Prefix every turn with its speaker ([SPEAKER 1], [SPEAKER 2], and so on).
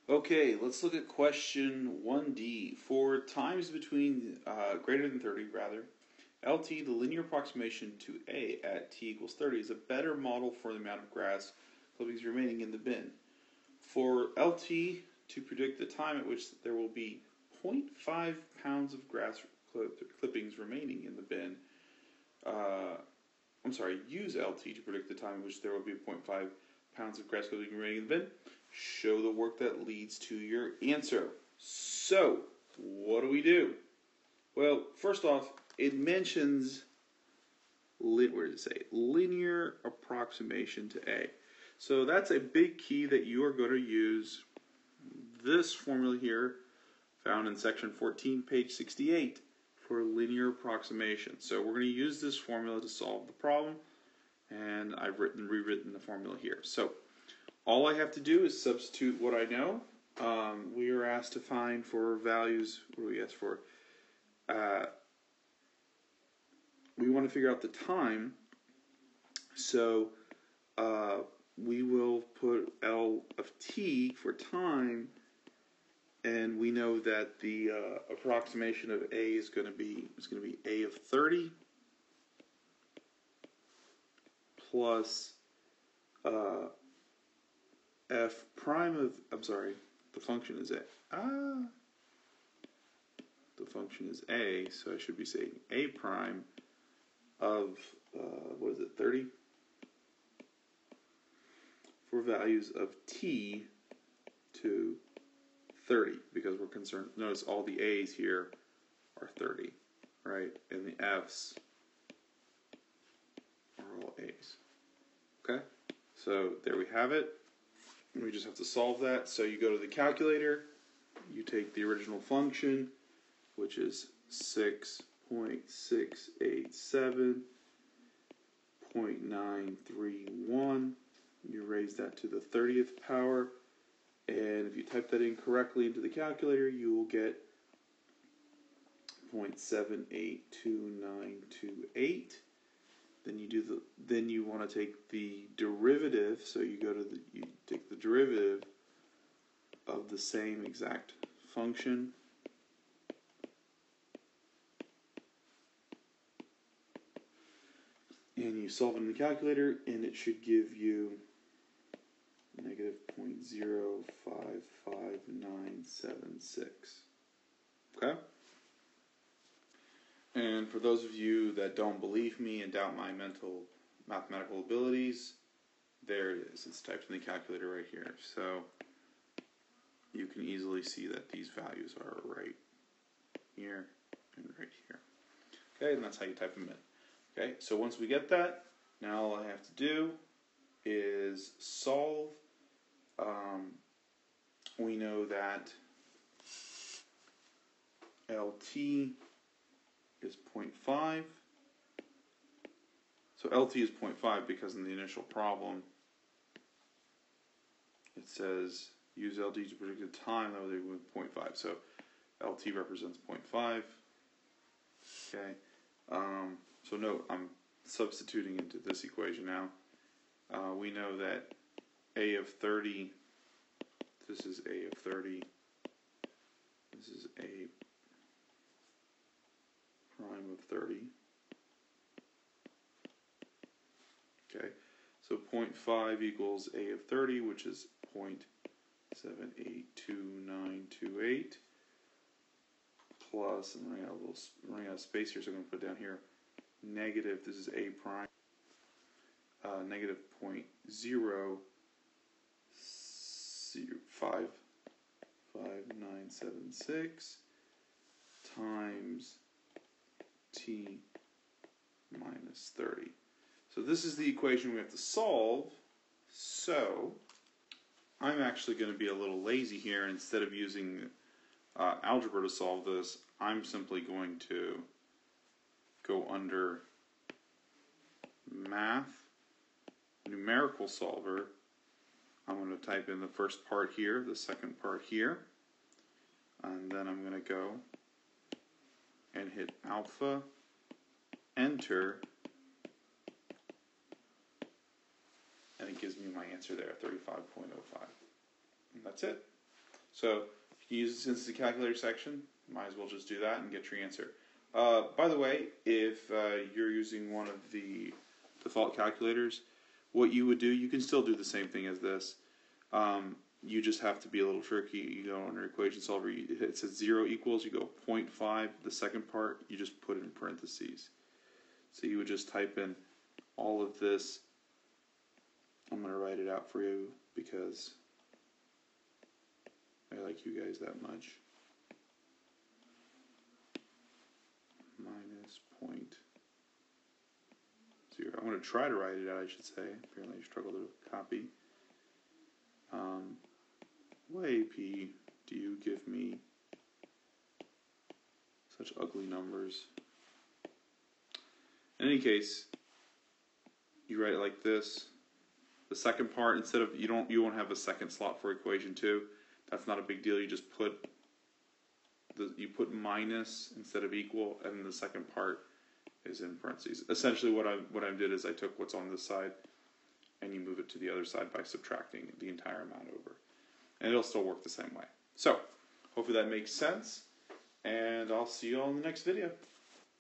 [SPEAKER 1] Okay, let's look at question 1D. For times between greater than 30, rather, LT, the linear approximation to A at t equals 30, is a better model for the amount of grass clippings remaining in the bin. For LT to predict the time at which there will be 0.5 pounds of grass clippings remaining in the bin, use LT to predict the time at which there will be 0.5 pounds of grass clippings remaining in the bin. Show the work that leads to your answer. So, what do? Well, first off, it mentions, where does it say? Linear approximation to A. So that's a big key that you are going to use. This formula here, found in section 14, page 68, for linear approximation. So we're going to use this formula to solve the problem, and I've rewritten the formula here. So all I have to do is substitute what I know. We are asked to find for values. What do we ask for? We want to figure out the time. So we will put L of t for time, and we know that the approximation of A is going to be A of 30 plus f prime of, the function is A. The function is A, so I should be saying A prime of, 30? For values of t to 30, because we're concerned, notice all the A's here are 30, right? And the F's are all A's. Okay? So there we have it. We just have to solve that. So you go to the calculator, you take the original function, which is 6.687.931. You raise that to the 30th power, and if you type that in correctly into the calculator, you will get 0.782928. Then you want to take the derivative, so you take the derivative of the same exact function. And you solve it in the calculator, and it should give you negative 0.055976. Okay? And for those of you that don't believe me and doubt my mathematical abilities, there it is. It's typed in the calculator right here. So you can easily see that these values are right here and right here. Okay, and that's how you type them in. Okay, so once we get that, now all I have to do is solve. We know that LT is 0.5. So LT is 0.5 because in the initial problem it says use LT to predict the time that would be 0.5. So LT represents 0.5. Okay. So note, I'm substituting into this equation now. We know that A of 30, this is A of 30, this is A prime of 30. Okay, so 0.5 equals A of 30, which is 0.782928, plus, and running out of space here, so I'm going to put it down here, negative, this is A prime, negative 0.055976 times t minus 30. So this is the equation we have to solve. So I'm actually going to be a little lazy here. Instead of using algebra to solve this, I'm simply going to go under Math, Numerical Solver. I'm going to type in the first part here, the second part here, and then I'm going to go and hit alpha, enter, and it gives me my answer there, 35.05. And that's it. So you can use it since it's a calculator section. Might as well just do that and get your answer. By the way, if you're using one of the default calculators, what you would do, you can still do the same thing as this. You just have to be a little tricky. You go on your equation solver, it says 0 equals, you go 0.5. The second part, you just put in parentheses. So you would just type in all of this. I'm going to write it out for you because I like you guys that much. Minus 0.0. I'm going to try to write it out, I should say. Apparently I struggle to copy. Why, AP, do you give me such ugly numbers? In any case, you write it like this. The second part, instead of, you won't have a second slot for equation 2. That's not a big deal. You just put you put minus instead of equal, and the second part is in parentheses. Essentially, what I did is I took what's on this side, and you move it to the other side by subtracting the entire amount over. And it'll still work the same way. So, hopefully that makes sense, and I'll see you all in the next video.